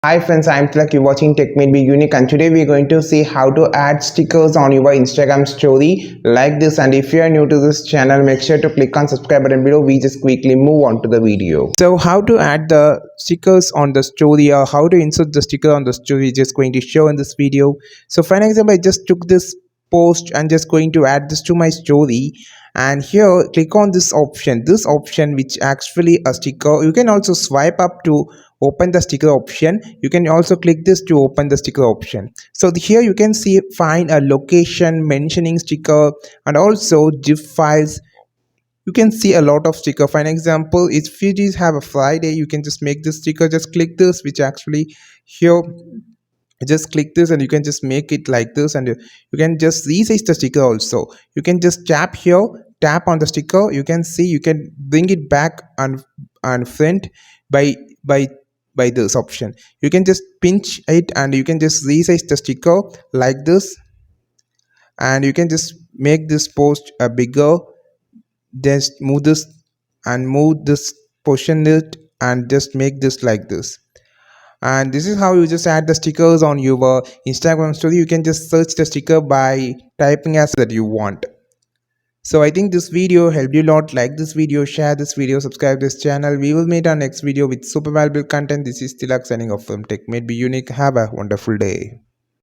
Hi friends, I'm Tilak. You're watching Tech Made Be Unique, and today we're going to see how to add stickers on your Instagram story like this. And if you are new to this channel, make sure to click on subscribe button below. We just quickly move on to the video. So how to add the stickers on the story, or how to insert the sticker on the story, just going to show in this video. So for an example, I just took this post and just going to add this to my story, and here click on this option which actually a sticker. You can also swipe up to open the sticker option. You can also click this to open the sticker option. So here you can see find a location mentioning sticker, and also GIF files. You can see a lot of sticker. For an example, if you just have a Friday, you can just make this sticker. Just click this, which actually here, just click this and you can just make it like this, and you can just resize the sticker. Also you can just tap here, tap on the sticker. You can see you can bring it back and front by by by this option. You can just pinch it and you can just resize the sticker like this, and you can just make this post a bigger. Just move this and move this, position it, and just make this like this. And this is how you just add the stickers on your Instagram story. You can just search the sticker by typing as that you want. So I think this video helped you a lot. Like this video, share this video, subscribe this channel. We will meet our next video with super valuable content. This is Tilak signing off from Tech Made Be Unique. Have a wonderful day.